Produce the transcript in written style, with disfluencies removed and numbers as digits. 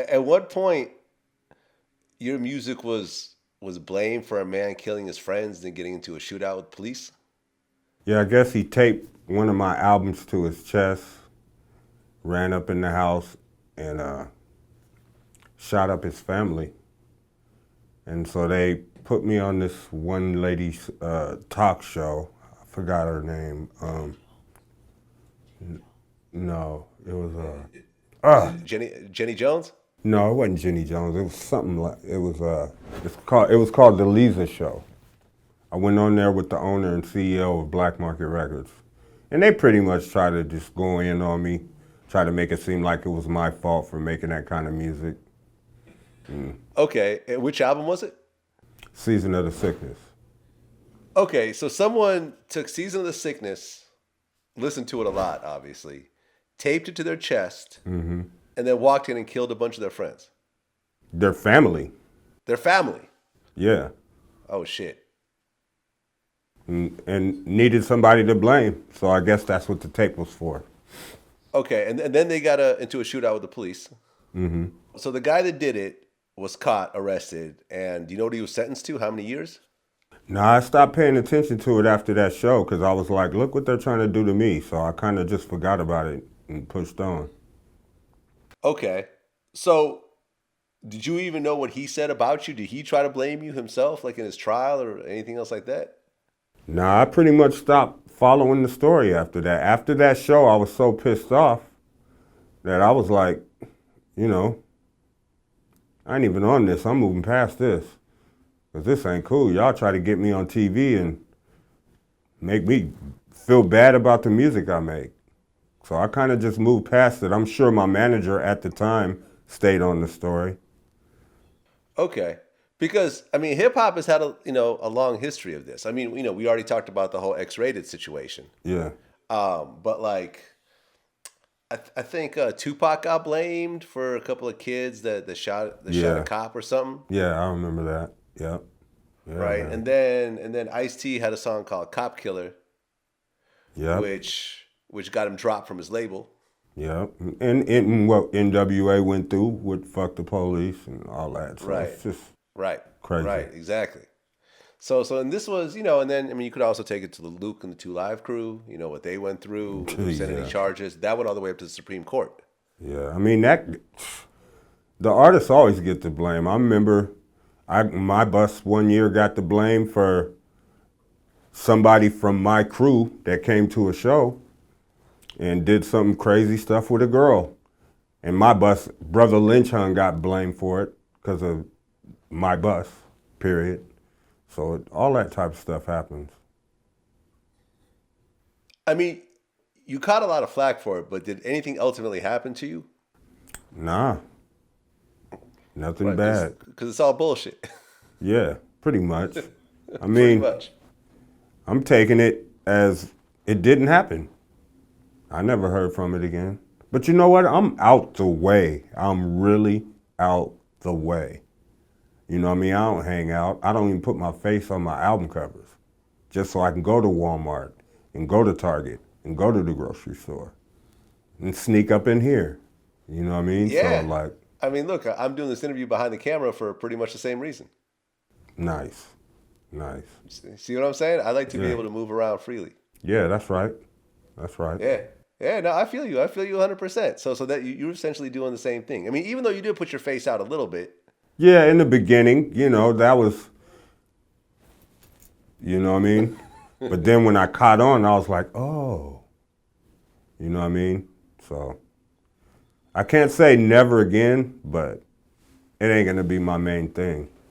At what point your music was blamed for a man killing his friends and getting into a shootout with police? Yeah, I guess he taped one of my albums to his chest, ran up in the house, and shot up his family. And so they put me on this one lady's talk show. I forgot her name. No, it was Jenny Jones? no, it wasn't Jenny Jones. It was something like it was called the Lisa Show. I went on there with the owner and CEO of Black Market Records, and they pretty much tried to just go in on me, try to make it seem like it was my fault for making that kind of music. Okay, and which album was it? Season of the Sickness. Okay, so someone took Season of the Sickness, listened to it a lot, obviously, taped it to their chest, and then walked in and killed a bunch of their friends. Their family, Their family. yeah, Oh shit. and needed somebody to blame. So I guess that's what the tape was for. Okay, and then they got into a shootout with the police. So the guy that did it was caught, arrested, and do you know what he was sentenced to? How many years? Now I stopped paying attention to it after that show because I was like, look what they're trying to do to me. So I kind of just forgot about it and pushed on. Okay. So did you even know what he said about you? Did he try to blame you himself, like in his trial or anything else like that? Now I pretty much stopped following the story after that. After that show, I was so pissed off that I was like, you know, I ain't even on this. I'm moving past this. Because this ain't cool. Y'all try to get me on TV and make me feel bad about the music I make. So I kind of just moved past it. I'm sure my manager at the time stayed on the story. Okay. Because I mean, hip hop has had a long history of this. I mean, we already talked about the whole X-rated situation. Yeah. But like, I think Tupac got blamed for a couple of kids that shot a Yeah. cop or something, Yeah, I remember that. Yep. Yeah, right? man. And then Ice-T had a song called "Cop Killer," Yep. which got him dropped from his label. Yep. And what NWA went through with Fuck the Police and all that. So Right, it's just right, crazy. right, exactly. So and this was, and then I mean, you could also take it to the Luke and the Two Live Crew. You know what they went through, sending any Yeah. charges. That went all the way up to the Supreme Court. Yeah. I mean, the artists always get the blame. I remember my bus one year got the blame for somebody from my crew that came to a show and did some crazy stuff with a girl. And my bus, Brotha Lynch got blamed for it because of my bus, period. So all that type of stuff happens. I mean, you caught a lot of flack for it, but did anything ultimately happen to you? Nah, nothing Right, bad. because it's all bullshit. Yeah, pretty much. I Pretty mean, much. I'm taking it as it didn't happen. I never heard from it again. But you know what? I'm out the way. I'm really out the way. You know what I mean? I don't hang out. I don't even put my face on my album covers just so I can go to Walmart and go to Target and go to the grocery store and sneak up in here. You know what I mean? So Yeah. like, I mean, look, I'm doing this interview behind the camera for pretty much the same reason. nice, nice. See what I'm saying? I like to be Yeah. able to move around freely. Yeah, that's right. That's right. Yeah. Yeah, no, I feel you. I feel you 100%. So that you're essentially doing the same thing. I mean, even though you did put your face out a little bit. Yeah, in the beginning, that was, you know what I mean? But then when I caught on, I was like, oh, you know what I mean? So I can't say never again, but it ain't gonna be my main thing.